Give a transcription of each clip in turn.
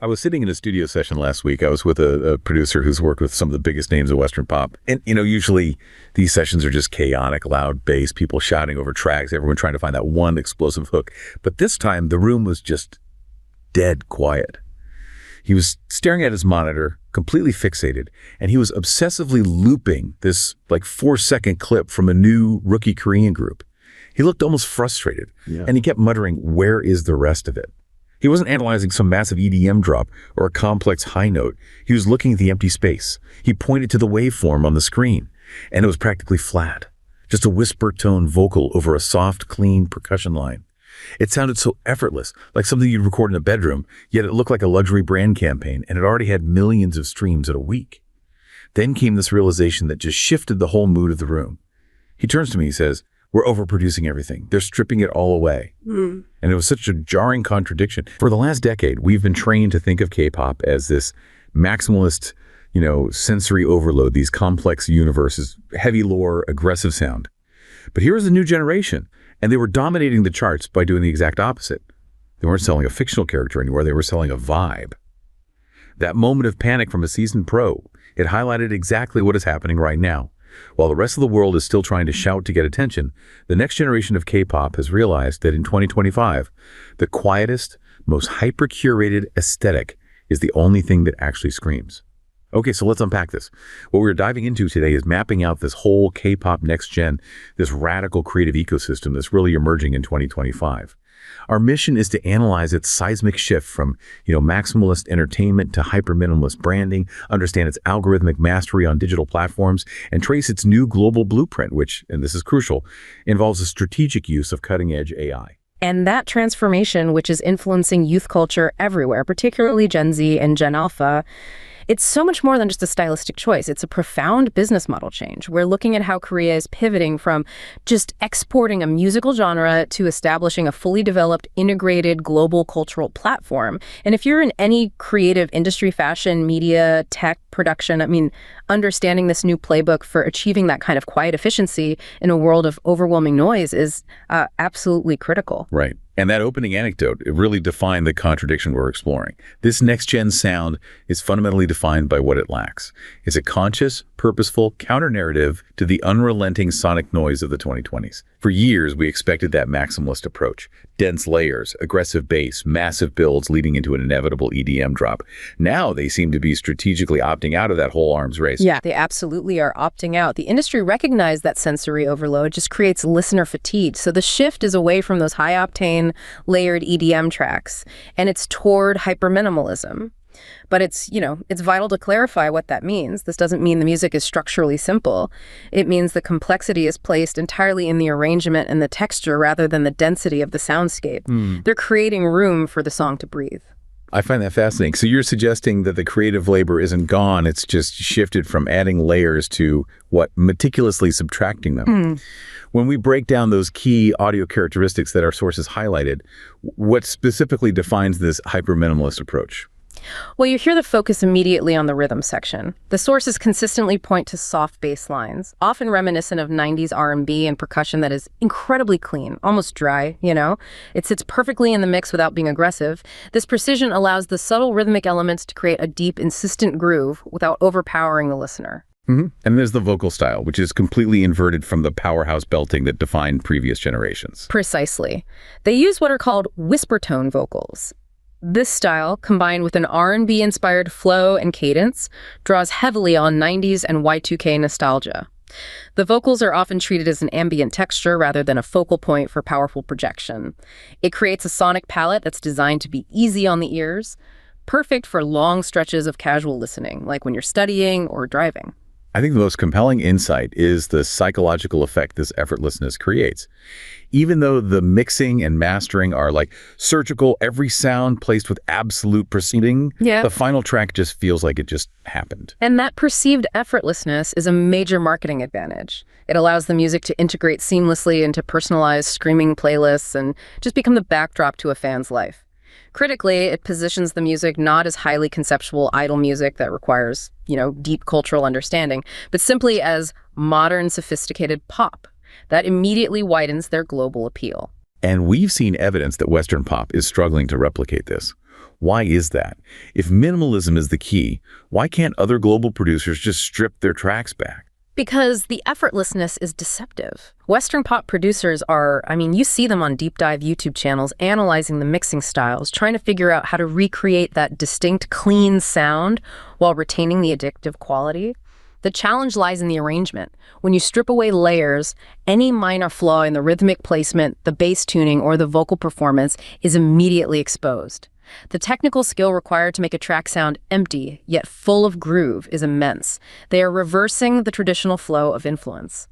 I was sitting in a studio session last week. I was with a producer who's worked with some of the biggest names of Western pop. And, usually these sessions are just chaotic, loud bass, people shouting over tracks, everyone trying to find that one explosive hook. But this time, the room was just dead quiet. He was staring at his monitor, completely fixated, and he was obsessively looping this 4-second clip from a new rookie Korean group. He looked almost frustrated, and he kept muttering, "Where is the rest of it?" He wasn't analyzing some massive EDM drop or a complex high note. He was looking at the empty space. He pointed to the waveform on the screen, and it was practically flat. Just a whisper tone vocal over a soft, clean percussion line. It sounded so effortless, like something you'd record in a bedroom, yet it looked like a luxury brand campaign, and it already had millions of streams in a week. Then came this realization that just shifted the whole mood of the room. He turns to me, he says, "We're overproducing everything. They're stripping it all away." And it was such a jarring contradiction. For the last decade, we've been trained to think of K-pop as this maximalist, sensory overload, these complex universes, heavy lore, aggressive sound. But here was a new generation, and they were dominating the charts by doing the exact opposite. They weren't selling a fictional character anymore. They were selling a vibe. That moment of panic from a seasoned pro, it highlighted exactly what is happening right now. While the rest of the world is still trying to shout to get attention, the next generation of K-pop has realized that in 2025, the quietest, most hyper-curated aesthetic is the only thing that actually screams. Okay, so let's unpack this. What we're diving into today is mapping out this whole K-pop next gen, this radical creative ecosystem that's really emerging in 2025. Our mission is to analyze its seismic shift from, maximalist entertainment to hyper-minimalist branding, understand its algorithmic mastery on digital platforms, and trace its new global blueprint, which, and this is crucial, involves a strategic use of cutting-edge AI. And that transformation, which is influencing youth culture everywhere, particularly Gen Z and Gen Alpha, it's so much more than just a stylistic choice. It's a profound business model change. We're looking at how Korea is pivoting from just exporting a musical genre to establishing a fully developed, integrated global cultural platform. And if you're in any creative industry, fashion, media, tech, production, understanding this new playbook for achieving that kind of quiet efficiency in a world of overwhelming noise is absolutely critical. Right. And that opening anecdote, it really defined the contradiction we're exploring. This next-gen sound is fundamentally defined by what it lacks. It's a conscious, purposeful counter-narrative to the unrelenting sonic noise of the 2020s. For years, we expected that maximalist approach. Dense layers, aggressive bass, massive builds leading into an inevitable EDM drop. Now they seem to be strategically opting out of that whole arms race. Yeah, they absolutely are opting out. The industry recognized that sensory overload just creates listener fatigue. So the shift is away from those high-octane, layered EDM tracks, and it's toward hyper-minimalism. But it's vital to clarify what that means. This doesn't mean the music is structurally simple. It means the complexity is placed entirely in the arrangement and the texture rather than the density of the soundscape. They're creating room for the song to breathe. I find that fascinating. So you're suggesting that the creative labor isn't gone, it's just shifted from adding layers to meticulously subtracting them. When we break down those key audio characteristics that our sources highlighted, what specifically defines this hyper-minimalist approach? Well, you hear the focus immediately on the rhythm section. The sources consistently point to soft bass lines, often reminiscent of 90s R&B and percussion that is incredibly clean, almost dry, It sits perfectly in the mix without being aggressive. This precision allows the subtle rhythmic elements to create a deep, insistent groove without overpowering the listener. And there's the vocal style, which is completely inverted from the powerhouse belting that defined previous generations. Precisely. They use what are called whisper tone vocals. This style, combined with an R&B-inspired flow and cadence, draws heavily on 90s and Y2K nostalgia. The vocals are often treated as an ambient texture rather than a focal point for powerful projection. It creates a sonic palette that's designed to be easy on the ears, perfect for long stretches of casual listening, like when you're studying or driving. I think the most compelling insight is the psychological effect this effortlessness creates. Even though the mixing and mastering are surgical, every sound placed with absolute precision, the final track just feels like it just happened. And that perceived effortlessness is a major marketing advantage. It allows the music to integrate seamlessly into personalized streaming playlists and just become the backdrop to a fan's life. Critically, it positions the music not as highly conceptual idle music that requires, deep cultural understanding, but simply as modern, sophisticated pop. That immediately widens their global appeal. And we've seen evidence that Western pop is struggling to replicate this. Why is that? If minimalism is the key, why can't other global producers just strip their tracks back? Because the effortlessness is deceptive. Western pop producers are, you see them on deep dive YouTube channels analyzing the mixing styles, trying to figure out how to recreate that distinct, clean sound while retaining the addictive quality. The challenge lies in the arrangement. When you strip away layers, any minor flaw in the rhythmic placement, the bass tuning, or the vocal performance is immediately exposed. The technical skill required to make a track sound empty, yet full of groove, is immense. They are reversing the traditional flow of influence.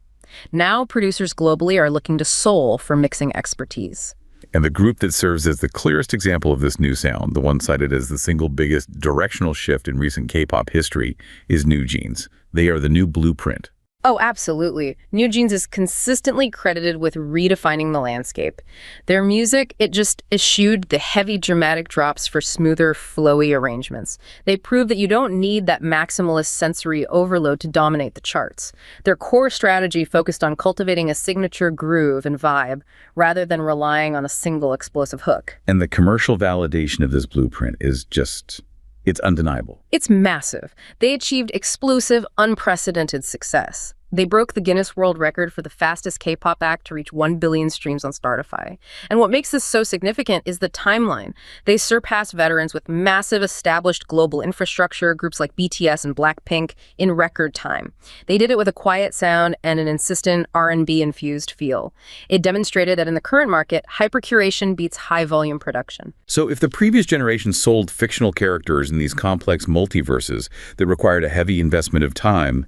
Now, producers globally are looking to soul for mixing expertise. And the group that serves as the clearest example of this new sound, the one cited as the single biggest directional shift in recent K-pop history, is NewJeans. They are the new blueprint. Oh, absolutely. NewJeans is consistently credited with redefining the landscape. Their music, it just eschewed the heavy dramatic drops for smoother, flowy arrangements. They prove that you don't need that maximalist sensory overload to dominate the charts. Their core strategy focused on cultivating a signature groove and vibe, rather than relying on a single explosive hook. And the commercial validation of this blueprint is just... it's undeniable. It's massive. They achieved explosive, unprecedented success. They broke the Guinness World Record for the fastest K-pop act to reach 1 billion streams on Spotify. And what makes this so significant is the timeline. They surpassed veterans with massive established global infrastructure, groups like BTS and Blackpink, in record time. They did it with a quiet sound and an insistent R&B-infused feel. It demonstrated that in the current market, hyper-curation beats high-volume production. So if the previous generation sold fictional characters in these complex multiverses that required a heavy investment of time,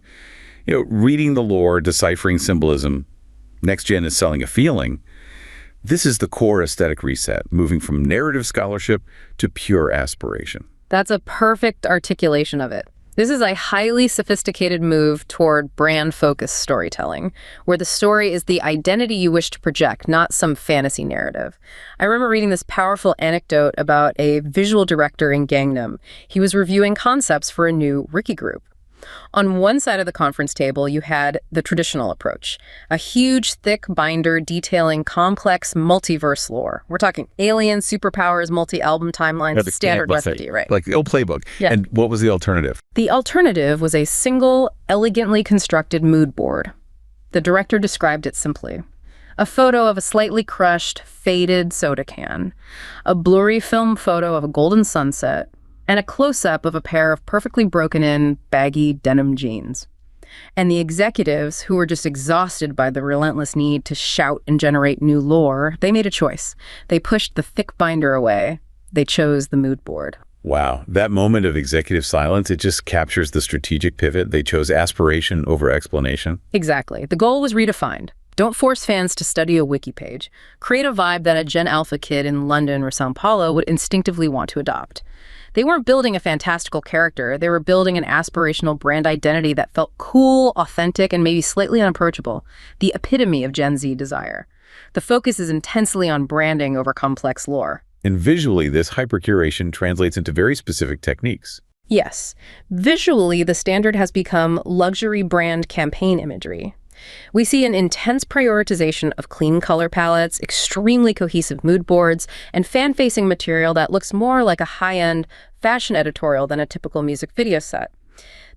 reading the lore, deciphering symbolism, next gen is selling a feeling. This is the core aesthetic reset, moving from narrative scholarship to pure aspiration. That's a perfect articulation of it. This is a highly sophisticated move toward brand-focused storytelling, where the story is the identity you wish to project, not some fantasy narrative. I remember reading this powerful anecdote about a visual director in Gangnam. He was reviewing concepts for a new Riki group. On one side of the conference table, you had the traditional approach, a huge, thick binder detailing complex multiverse lore. We're talking aliens, superpowers, multi-album timelines, standard recipe, right? Like the old playbook. Yeah. And what was the alternative? The alternative was a single, elegantly constructed mood board. The director described it simply. A photo of a slightly crushed, faded soda can, a blurry film photo of a golden sunset, and a close-up of a pair of perfectly broken-in, baggy denim jeans. And the executives, who were just exhausted by the relentless need to shout and generate new lore, they made a choice. They pushed the thick binder away. They chose the mood board. Wow, that moment of executive silence, it just captures the strategic pivot. They chose aspiration over explanation. Exactly. The goal was redefined. Don't force fans to study a wiki page. Create a vibe that a Gen Alpha kid in London or Sao Paulo would instinctively want to adopt. They weren't building a fantastical character. They were building an aspirational brand identity that felt cool, authentic, and maybe slightly unapproachable, the epitome of Gen Z desire. The focus is intensely on branding over complex lore. And visually, this hypercuration translates into very specific techniques. Yes. Visually, the standard has become luxury brand campaign imagery. We see an intense prioritization of clean color palettes, extremely cohesive mood boards, and fan-facing material that looks more like a high-end fashion editorial than a typical music video set.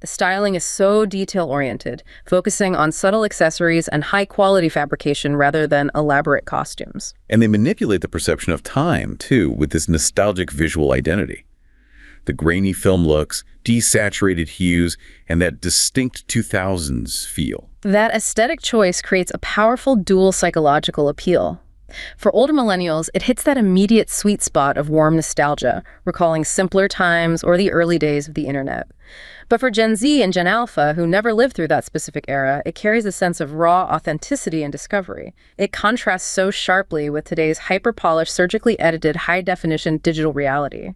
The styling is so detail-oriented, focusing on subtle accessories and high-quality fabrication rather than elaborate costumes. And they manipulate the perception of time, too, with this nostalgic visual identity. The grainy film looks, desaturated hues, and that distinct 2000s feel. That aesthetic choice creates a powerful dual psychological appeal. For older millennials, it hits that immediate sweet spot of warm nostalgia, recalling simpler times or the early days of the internet. But for Gen Z and Gen Alpha, who never lived through that specific era, it carries a sense of raw authenticity and discovery. It contrasts so sharply with today's hyper-polished, surgically edited, high-definition digital reality.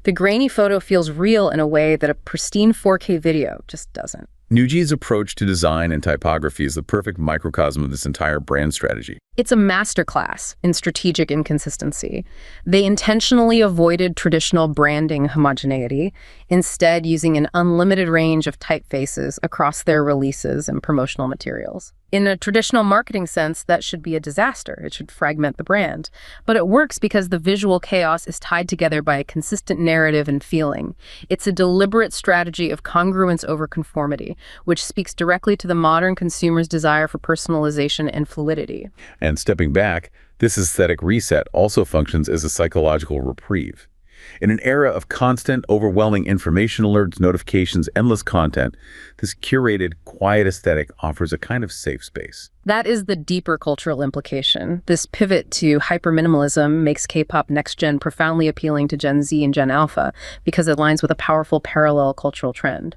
The grainy photo feels real in a way that a pristine 4K video just doesn't. NewJeans' approach to design and typography is the perfect microcosm of this entire brand strategy. It's a masterclass in strategic inconsistency. They intentionally avoided traditional branding homogeneity, instead using an unlimited range of typefaces across their releases and promotional materials. In a traditional marketing sense, that should be a disaster. It should fragment the brand. But it works because the visual chaos is tied together by a consistent narrative and feeling. It's a deliberate strategy of congruence over conformity, which speaks directly to the modern consumer's desire for personalization and fluidity. And stepping back, this aesthetic reset also functions as a psychological reprieve. In an era of constant, overwhelming information alerts, notifications, endless content, this curated, quiet aesthetic offers a kind of safe space. That is the deeper cultural implication. This pivot to hyper-minimalism makes K-pop next-gen profoundly appealing to Gen Z and Gen Alpha because it aligns with a powerful parallel cultural trend: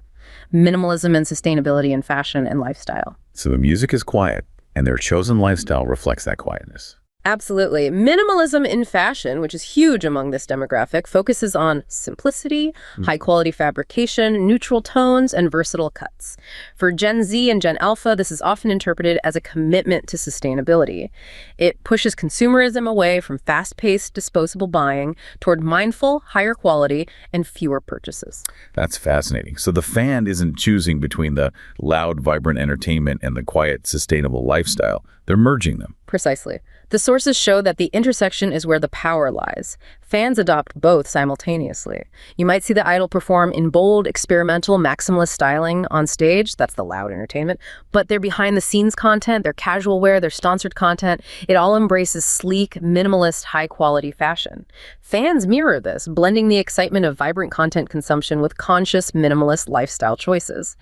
minimalism and sustainability in fashion and lifestyle. So the music is quiet, and their chosen lifestyle reflects that quietness. Absolutely. Minimalism in fashion, which is huge among this demographic, focuses on simplicity, high-quality fabrication, neutral tones, and versatile cuts. For Gen Z and Gen Alpha, this is often interpreted as a commitment to sustainability. It pushes consumerism away from fast-paced, disposable buying toward mindful, higher quality, and fewer purchases. That's fascinating. So the fan isn't choosing between the loud, vibrant entertainment and the quiet, sustainable lifestyle. They're merging them. Precisely. The sources show that the intersection is where the power lies. Fans adopt both simultaneously. You might see the idol perform in bold, experimental, maximalist styling on stage. That's the loud entertainment. But their behind-the-scenes content, their casual wear, their sponsored content, it all embraces sleek, minimalist, high-quality fashion. Fans mirror this, blending the excitement of vibrant content consumption with conscious, minimalist lifestyle choices.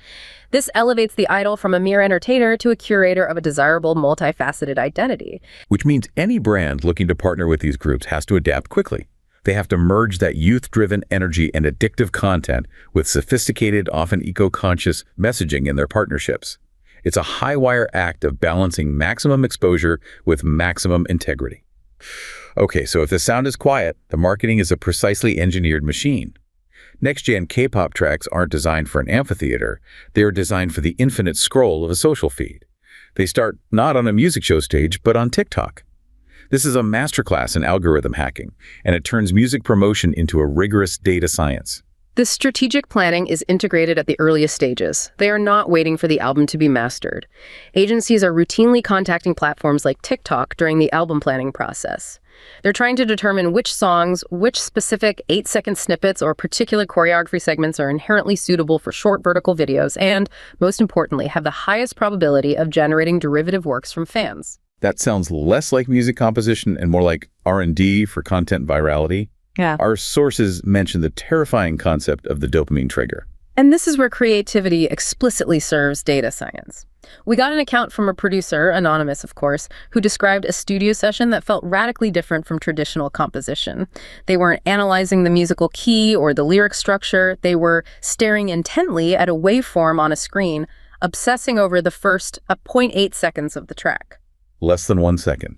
This elevates the idol from a mere entertainer to a curator of a desirable, multifaceted identity. Which means any brand looking to partner with these groups has to adapt quickly. They have to merge that youth-driven energy and addictive content with sophisticated, often eco-conscious messaging in their partnerships. It's a high-wire act of balancing maximum exposure with maximum integrity. Okay, so if the sound is quiet, the marketing is a precisely engineered machine. Next-gen K-pop tracks aren't designed for an amphitheater. They are designed for the infinite scroll of a social feed. They start not on a music show stage, but on TikTok. This is a masterclass in algorithm hacking, and it turns music promotion into a rigorous data science. This strategic planning is integrated at the earliest stages. They are not waiting for the album to be mastered. Agencies are routinely contacting platforms like TikTok during the album planning process. They're trying to determine which songs, which specific 8-second snippets or particular choreography segments are inherently suitable for short vertical videos and, most importantly, have the highest probability of generating derivative works from fans. That sounds less like music composition and more like R&D for content virality. Yeah. Our sources mention the terrifying concept of the dopamine trigger. And this is where creativity explicitly serves data science. We got an account from a producer, anonymous of course, who described a studio session that felt radically different from traditional composition. They weren't analyzing the musical key or the lyric structure. They were staring intently at a waveform on a screen, obsessing over the first 0.8 seconds of the track. Less than 1 second.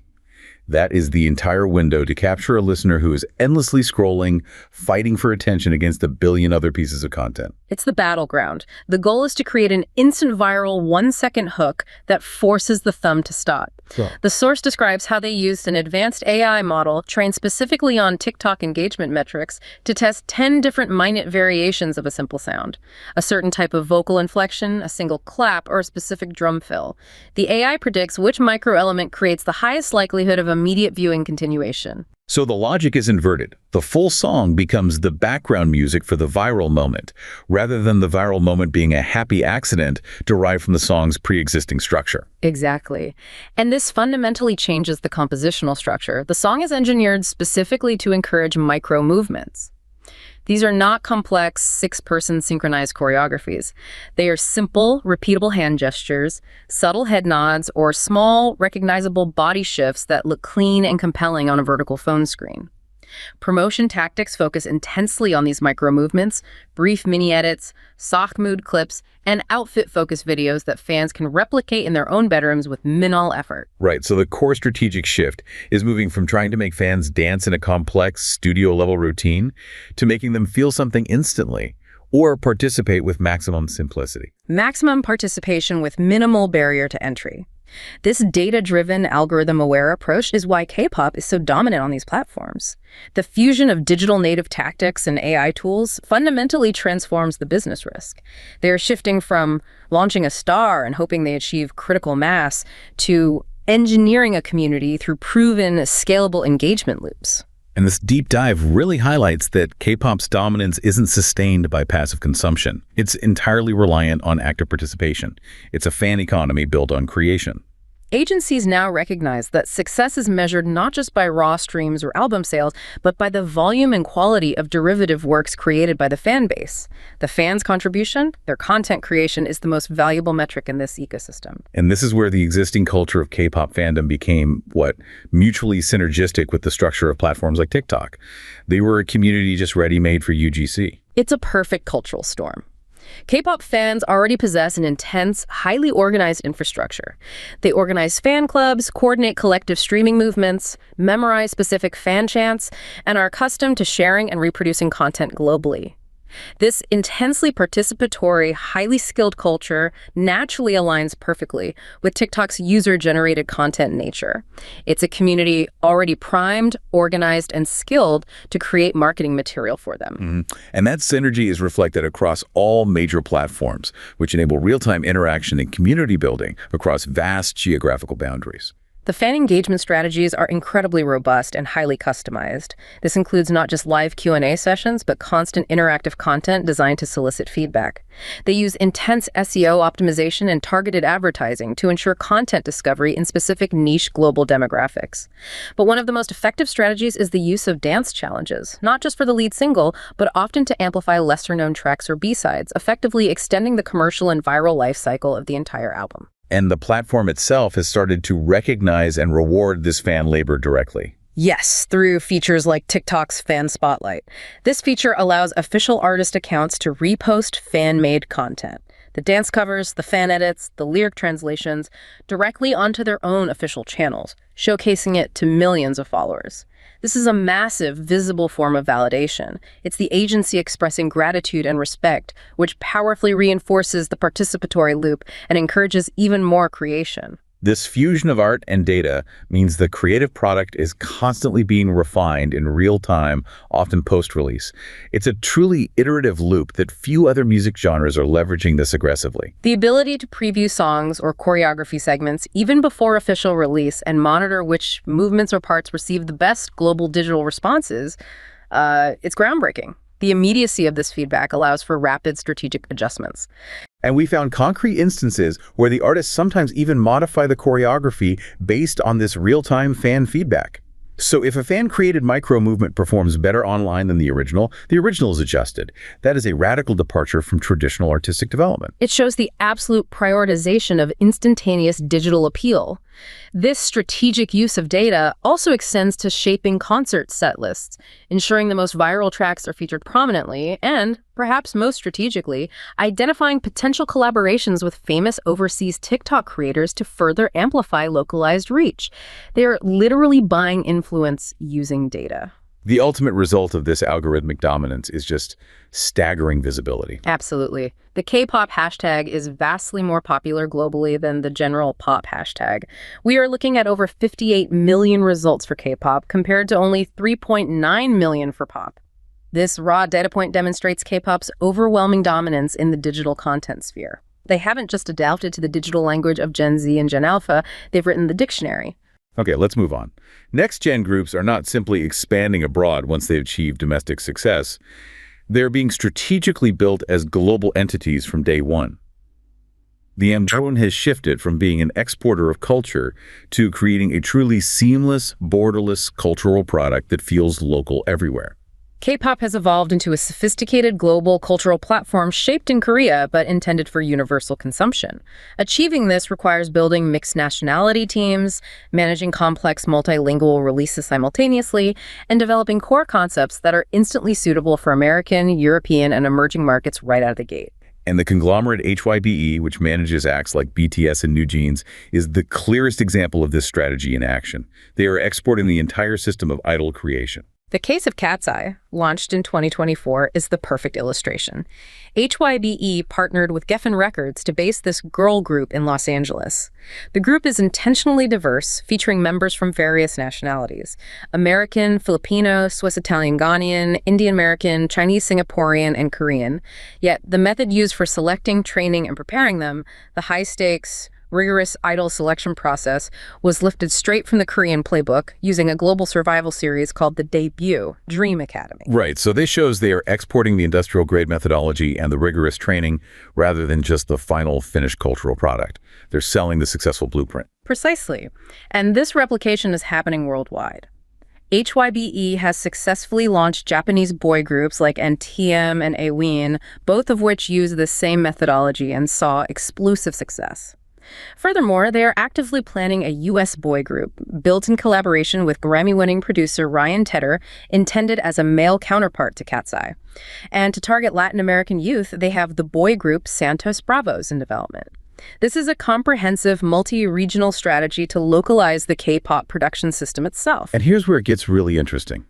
That is the entire window to capture a listener who is endlessly scrolling, fighting for attention against a billion other pieces of content. It's the battleground. The goal is to create an instant viral 1-second hook that forces the thumb to stop. So. The source describes how they used an advanced AI model trained specifically on TikTok engagement metrics to test 10 different minute variations of a simple sound. A certain type of vocal inflection, a single clap, or a specific drum fill. The AI predicts which microelement creates the highest likelihood of immediate viewing continuation. So the logic is inverted. The full song becomes the background music for the viral moment, rather than the viral moment being a happy accident derived from the song's pre-existing structure. Exactly. And this fundamentally changes the compositional structure. The song is engineered specifically to encourage micro movements. These are not complex, 6-person synchronized choreographies. They are simple, repeatable hand gestures, subtle head nods, or small, recognizable body shifts that look clean and compelling on a vertical phone screen. Promotion tactics focus intensely on these micro movements, brief mini edits, soft mood clips, and outfit-focused videos that fans can replicate in their own bedrooms with minimal effort. Right, so the core strategic shift is moving from trying to make fans dance in a complex studio-level routine to making them feel something instantly or participate with maximum simplicity. Maximum participation with minimal barrier to entry. This data-driven, algorithm-aware approach is why K-pop is so dominant on these platforms. The fusion of digital native tactics and AI tools fundamentally transforms the business risk. They are shifting from launching a star and hoping they achieve critical mass to engineering a community through proven, scalable engagement loops. And this deep dive really highlights that K-pop's dominance isn't sustained by passive consumption. It's entirely reliant on active participation. It's a fan economy built on creation. Agencies now recognize that success is measured not just by raw streams or album sales, but by the volume and quality of derivative works created by the fan base. The fans' contribution, their content creation, is the most valuable metric in this ecosystem. And this is where the existing culture of K-pop fandom became, mutually synergistic with the structure of platforms like TikTok. They were a community just ready-made for UGC. It's a perfect cultural storm. K-pop fans already possess an intense, highly organized infrastructure. They organize fan clubs, coordinate collective streaming movements, memorize specific fan chants, and are accustomed to sharing and reproducing content globally. This intensely participatory, highly skilled culture naturally aligns perfectly with TikTok's user-generated content nature. It's a community already primed, organized, and skilled to create marketing material for them. And that synergy is reflected across all major platforms, which enable real-time interaction and community building across vast geographical boundaries. The fan engagement strategies are incredibly robust and highly customized. This includes not just live Q&A sessions, but constant interactive content designed to solicit feedback. They use intense SEO optimization and targeted advertising to ensure content discovery in specific niche global demographics. But one of the most effective strategies is the use of dance challenges, not just for the lead single, but often to amplify lesser-known tracks or B-sides, effectively extending the commercial and viral life cycle of the entire album. And the platform itself has started to recognize and reward this fan labor directly. Yes, through features like TikTok's Fan Spotlight. This feature allows official artist accounts to repost fan-made content. The dance covers, the fan edits, the lyric translations, directly onto their own official channels, showcasing it to millions of followers. This is a massive, visible form of validation. It's the agency expressing gratitude and respect, which powerfully reinforces the participatory loop and encourages even more creation. This fusion of art and data means the creative product is constantly being refined in real time, often post-release. It's a truly iterative loop that few other music genres are leveraging this aggressively. The ability to preview songs or choreography segments even before official release and monitor which movements or parts receive the best global digital responses, it's groundbreaking. The immediacy of this feedback allows for rapid strategic adjustments. And we found concrete instances where the artists sometimes even modify the choreography based on this real-time fan feedback. So if a fan-created micro-movement performs better online than the original is adjusted. That is a radical departure from traditional artistic development. It shows the absolute prioritization of instantaneous digital appeal. This strategic use of data also extends to shaping concert set lists, ensuring the most viral tracks are featured prominently, and, perhaps most strategically, identifying potential collaborations with famous overseas TikTok creators to further amplify localized reach. They are literally buying influence using data. The ultimate result of this algorithmic dominance is just staggering visibility. Absolutely. The K-pop hashtag is vastly more popular globally than the general pop hashtag. We are looking at over 58 million results for K-pop compared to only 3.9 million for pop. This raw data point demonstrates K-pop's overwhelming dominance in the digital content sphere. They haven't just adapted to the digital language of Gen Z and Gen Alpha, they've written the dictionary. Okay, let's move on. Next-gen groups are not simply expanding abroad once they've achieved domestic success. They're being strategically built as global entities from day one. The tone has shifted from being an exporter of culture to creating a truly seamless, borderless cultural product that feels local everywhere. K-pop has evolved into a sophisticated global cultural platform shaped in Korea but intended for universal consumption. Achieving this requires building mixed nationality teams, managing complex multilingual releases simultaneously, and developing core concepts that are instantly suitable for American, European, and emerging markets right out of the gate. And the conglomerate HYBE, which manages acts like BTS and NewJeans, is the clearest example of this strategy in action. They are exporting the entire system of idol creation. The case of Cat's Eye, launched in 2024, is the perfect illustration. HYBE partnered with Geffen Records to base this girl group in Los Angeles. The group is intentionally diverse, featuring members from various nationalities: American, Filipino, Swiss Italian Ghanaian, Indian American, Chinese Singaporean, and Korean. Yet the method used for selecting, training, and preparing them, the high-stakes, rigorous idol selection process, was lifted straight from the Korean playbook using a global survival series called The Debut Dream Academy. Right, so this shows they are exporting the industrial-grade methodology and the rigorous training rather than just the final finished cultural product. They're selling the successful blueprint. Precisely. And this replication is happening worldwide. HYBE has successfully launched Japanese boy groups like NTM and AWIN, both of which use the same methodology and saw explosive success. Furthermore, they are actively planning a U.S. boy group, built in collaboration with Grammy-winning producer Ryan Tedder, intended as a male counterpart to Cat's Eye. And to target Latin American youth, they have the boy group Santos Bravos in development. This is a comprehensive, multi-regional strategy to localize the K-pop production system itself. And here's where it gets really interesting.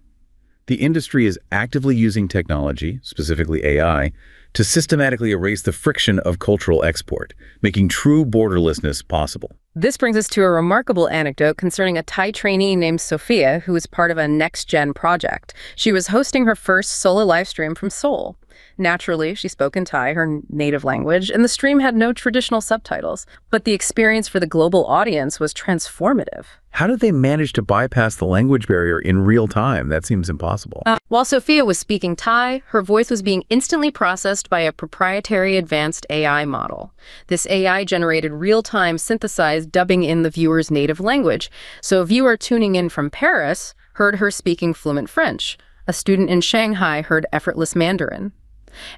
The industry is actively using technology, specifically AI, to systematically erase the friction of cultural export, making true borderlessness possible. This brings us to a remarkable anecdote concerning a Thai trainee named Sophia, who is part of a next-gen project. She was hosting her first solo live stream from Seoul. Naturally, she spoke in Thai, her native language, and the stream had no traditional subtitles. But the experience for the global audience was transformative. How did they manage to bypass the language barrier in real time? That seems impossible. While Sophia was speaking Thai, her voice was being instantly processed by a proprietary advanced AI model. This AI generated real-time synthesized dubbing in the viewer's native language. So a viewer tuning in from Paris heard her speaking fluent French. A student in Shanghai heard effortless Mandarin.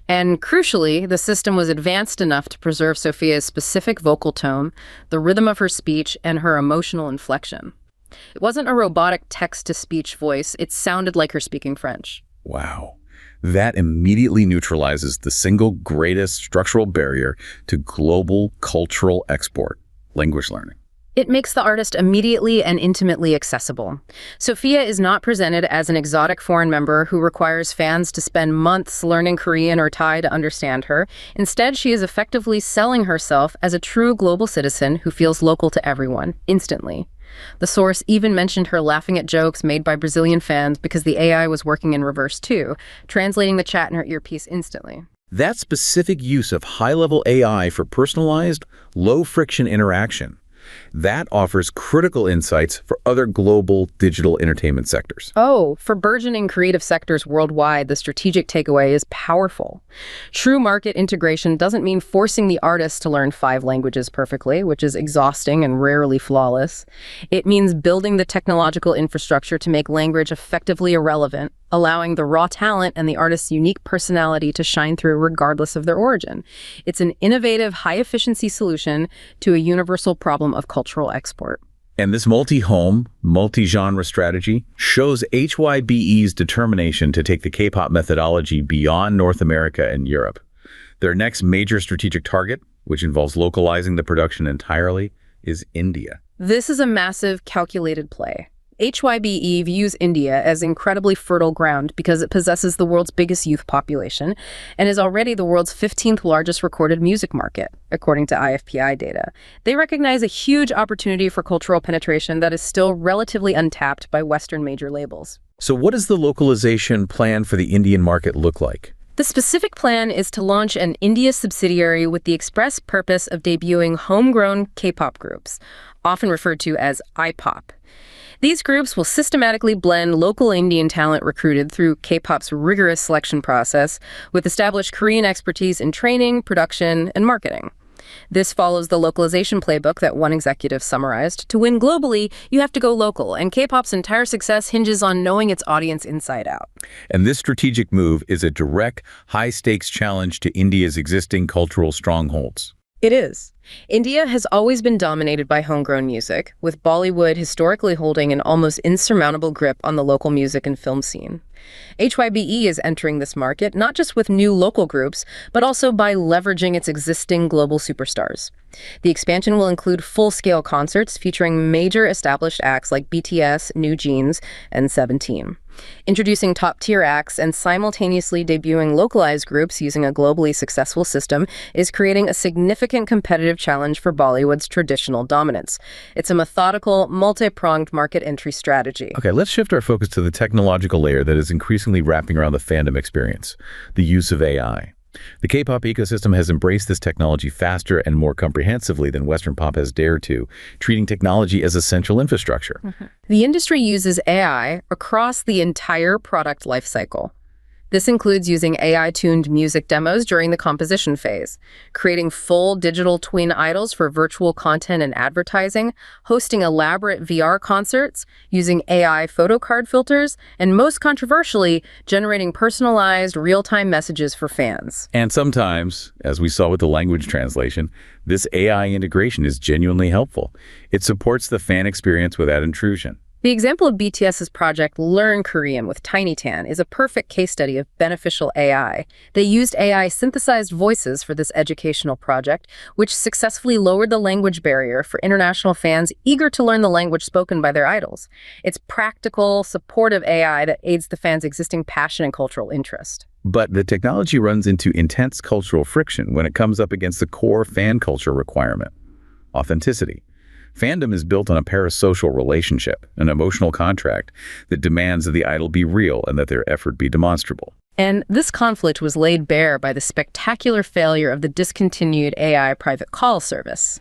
And crucially, the system was advanced enough to preserve Sophia's specific vocal tone, the rhythm of her speech, and her emotional inflection. It wasn't a robotic text-to-speech voice. It sounded like her speaking French. Wow. That immediately neutralizes the single greatest structural barrier to global cultural export: language learning. It makes the artist immediately and intimately accessible. Sophia is not presented as an exotic foreign member who requires fans to spend months learning Korean or Thai to understand her. Instead, she is effectively selling herself as a true global citizen who feels local to everyone, instantly. The source even mentioned her laughing at jokes made by Brazilian fans because the AI was working in reverse too, translating the chat in her earpiece instantly. That specific use of high-level AI for personalized, low-friction interaction, that offers critical insights for other global digital entertainment sectors. Oh, for burgeoning creative sectors worldwide, the strategic takeaway is powerful. True market integration doesn't mean forcing the artist to learn 5 languages perfectly, which is exhausting and rarely flawless. It means building the technological infrastructure to make language effectively irrelevant, allowing the raw talent and the artist's unique personality to shine through regardless of their origin. It's an innovative, high-efficiency solution to a universal problem of cultural export. And this multi-home, multi-genre strategy shows HYBE's determination to take the K-pop methodology beyond North America and Europe. Their next major strategic target, which involves localizing the production entirely, is India. This is a massive, calculated play. HYBE views India as incredibly fertile ground because it possesses the world's biggest youth population and is already the world's 15th largest recorded music market, according to IFPI data. They recognize a huge opportunity for cultural penetration that is still relatively untapped by Western major labels. So what does the localization plan for the Indian market look like? The specific plan is to launch an India subsidiary with the express purpose of debuting homegrown K-pop groups, often referred to as I-pop. These groups will systematically blend local Indian talent recruited through K-pop's rigorous selection process with established Korean expertise in training, production, and marketing. This follows the localization playbook that one executive summarized. To win globally, you have to go local, and K-pop's entire success hinges on knowing its audience inside out. And this strategic move is a direct, high-stakes challenge to India's existing cultural strongholds. It is. India has always been dominated by homegrown music, with Bollywood historically holding an almost insurmountable grip on the local music and film scene. HYBE is entering this market not just with new local groups, but also by leveraging its existing global superstars. The expansion will include full-scale concerts featuring major established acts like BTS, NewJeans, and 17. Introducing top-tier acts and simultaneously debuting localized groups using a globally successful system is creating a significant competitive challenge for Bollywood's traditional dominance. It's a methodical, multi-pronged market entry strategy. Okay, let's shift our focus to the technological layer that is increasingly wrapping around the fandom experience, the use of AI. The K-pop ecosystem has embraced this technology faster and more comprehensively than Western pop has dared to, treating technology as essential infrastructure. The industry uses AI across the entire product lifecycle. This includes using AI-tuned music demos during the composition phase, creating full digital twin idols for virtual content and advertising, hosting elaborate VR concerts, using AI photo card filters, and most controversially, generating personalized real-time messages for fans. And sometimes, as we saw with the language translation, this AI integration is genuinely helpful. It supports the fan experience without intrusion. The example of BTS's project Learn Korean with TinyTan is a perfect case study of beneficial AI. They used AI-synthesized voices for this educational project, which successfully lowered the language barrier for international fans eager to learn the language spoken by their idols. It's practical, supportive AI that aids the fans' existing passion and cultural interest. But the technology runs into intense cultural friction when it comes up against the core fan culture requirement: authenticity. Fandom is built on a parasocial relationship, an emotional contract that demands that the idol be real and that their effort be demonstrable. And this conflict was laid bare by the spectacular failure of the discontinued AI private call service.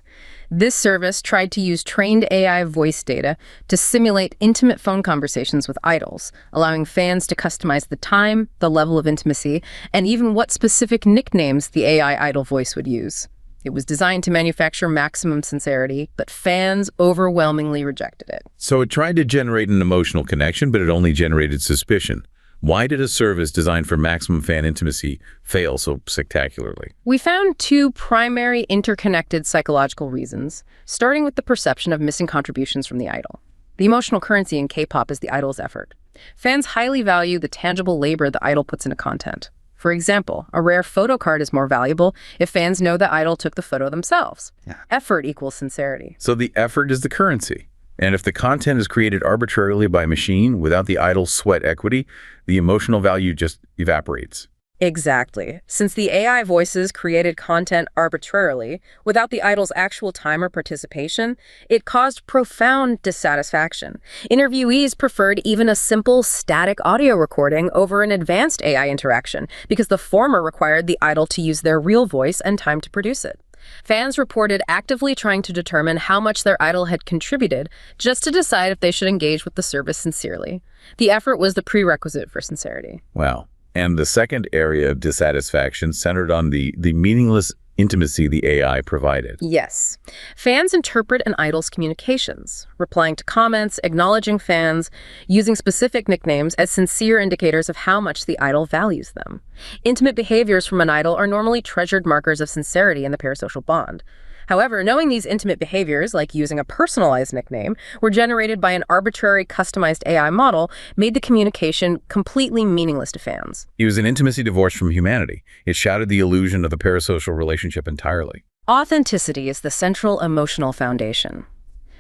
This service tried to use trained AI voice data to simulate intimate phone conversations with idols, allowing fans to customize the time, the level of intimacy, and even what specific nicknames the AI idol voice would use. It was designed to manufacture maximum sincerity, but fans overwhelmingly rejected it. So it tried to generate an emotional connection, but it only generated suspicion. Why did a service designed for maximum fan intimacy fail so spectacularly? We found two primary interconnected psychological reasons, starting with the perception of missing contributions from the idol. The emotional currency in K-pop is the idol's effort. Fans highly value the tangible labor the idol puts into content. For example, a rare photo card is more valuable if fans know the idol took the photo themselves. Effort equals sincerity. So the effort is the currency. And if the content is created arbitrarily by a machine without the idol's sweat equity, the emotional value just evaporates. Exactly. Since the AI voices created content arbitrarily, without the idol's actual time or participation, it caused profound dissatisfaction. Interviewees preferred even a simple static audio recording over an advanced AI interaction, because the former required the idol to use their real voice and time to produce it. Fans reported actively trying to determine how much their idol had contributed just to decide if they should engage with the service sincerely. The effort was the prerequisite for sincerity. Wow. And the second area of dissatisfaction centered on the meaningless intimacy the AI provided. Yes. Fans interpret an idol's communications, replying to comments, acknowledging fans, using specific nicknames as sincere indicators of how much the idol values them. Intimate behaviors from an idol are normally treasured markers of sincerity in the parasocial bond. However, knowing these intimate behaviors, like using a personalized nickname, were generated by an arbitrary, customized AI model, made the communication completely meaningless to fans. It was an intimacy divorced from humanity. It shattered the illusion of the parasocial relationship entirely. Authenticity is the central emotional foundation.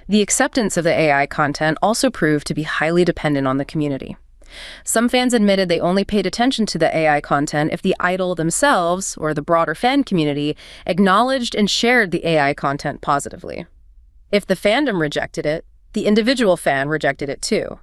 The acceptance of the AI content also proved to be highly dependent on the community. Some fans admitted they only paid attention to the AI content if the idol themselves, or the broader fan community, acknowledged and shared the AI content positively. If the fandom rejected it, the individual fan rejected it too.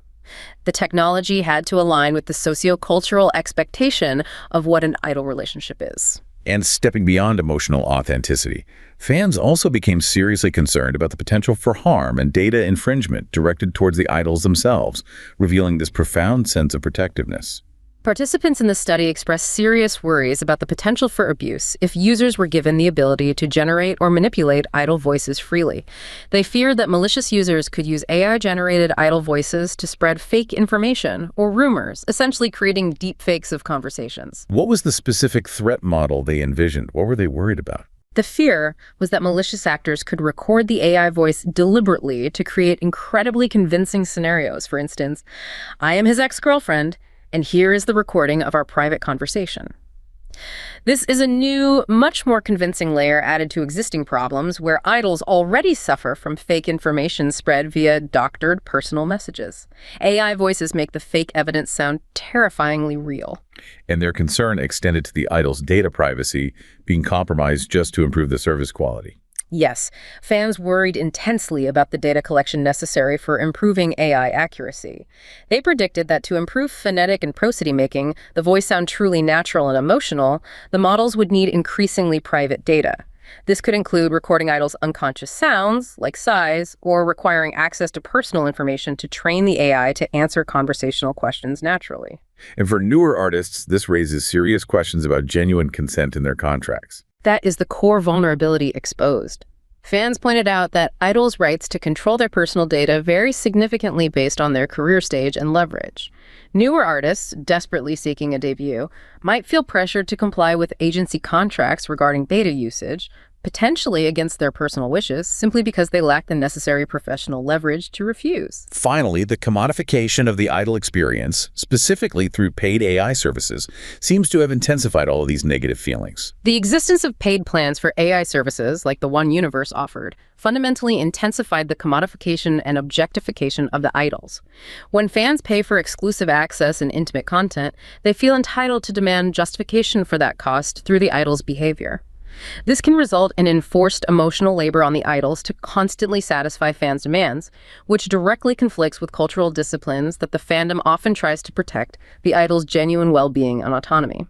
The technology had to align with the socio-cultural expectation of what an idol relationship is. And stepping beyond emotional authenticity, fans also became seriously concerned about the potential for harm and data infringement directed towards the idols themselves, revealing this profound sense of protectiveness. Participants in the study expressed serious worries about the potential for abuse if users were given the ability to generate or manipulate idol voices freely. They feared that malicious users could use AI-generated idol voices to spread fake information or rumors, essentially creating deepfakes of conversations. What was the specific threat model they envisioned? What were they worried about? The fear was that malicious actors could record the AI voice deliberately to create incredibly convincing scenarios. For instance, "I am his ex-girlfriend," And here is the recording of our private conversation. This is a new, much more convincing layer added to existing problems where idols already suffer from fake information spread via doctored personal messages. AI voices make the fake evidence sound terrifyingly real. And their concern extended to the idol's data privacy being compromised just to improve the service quality. Yes, fans worried intensely about the data collection necessary for improving AI accuracy. They predicted that to improve phonetic and prosody making, the voice sound truly natural and emotional, the models would need increasingly private data. This could include recording idols' unconscious sounds, like sighs, or requiring access to personal information to train the AI to answer conversational questions naturally. And for newer artists, this raises serious questions about genuine consent in their contracts. That is the core vulnerability exposed. Fans pointed out that idols' rights to control their personal data vary significantly based on their career stage and leverage. Newer artists, desperately seeking a debut, might feel pressured to comply with agency contracts regarding data usage, potentially against their personal wishes, simply because they lack the necessary professional leverage to refuse. Finally, the commodification of the idol experience, specifically through paid AI services, seems to have intensified all of these negative feelings. The existence of paid plans for AI services, like the one Universe offered, fundamentally intensified the commodification and objectification of the idols. When fans pay for exclusive access and intimate content, they feel entitled to demand justification for that cost through the idol's behavior. This can result in enforced emotional labor on the idols to constantly satisfy fans' demands, which directly conflicts with cultural disciplines that the fandom often tries to protect the idol's genuine well-being and autonomy.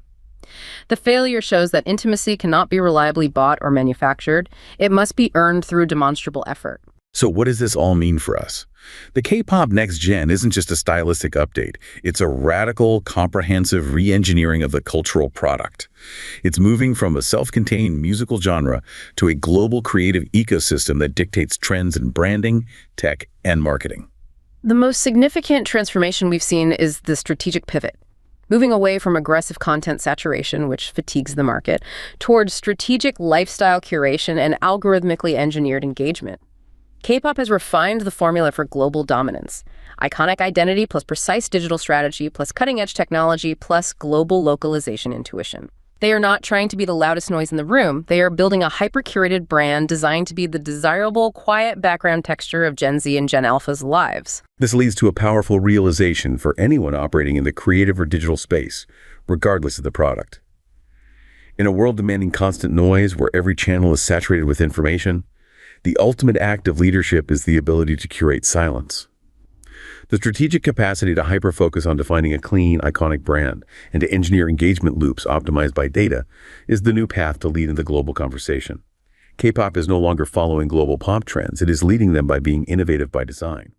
The failure shows that intimacy cannot be reliably bought or manufactured. It must be earned through demonstrable effort. So what does this all mean for us? The K-pop Next Gen isn't just a stylistic update. It's a radical, comprehensive re-engineering of the cultural product. It's moving from a self-contained musical genre to a global creative ecosystem that dictates trends in branding, tech, and marketing. The most significant transformation we've seen is the strategic pivot, moving away from aggressive content saturation, which fatigues the market, towards strategic lifestyle curation and algorithmically engineered engagement. K-pop has refined the formula for global dominance. Iconic identity plus precise digital strategy plus cutting-edge technology plus global localization intuition. They are not trying to be the loudest noise in the room. They are building a hyper-curated brand designed to be the desirable, quiet background texture of Gen Z and Gen Alpha's lives. This leads to a powerful realization for anyone operating in the creative or digital space, regardless of the product. In a world demanding constant noise where every channel is saturated with information, the ultimate act of leadership is the ability to curate silence. The strategic capacity to hyper-focus on defining a clean, iconic brand and to engineer engagement loops optimized by data is the new path to lead in the global conversation. K-pop is no longer following global pop trends. It is leading them by being innovative by design.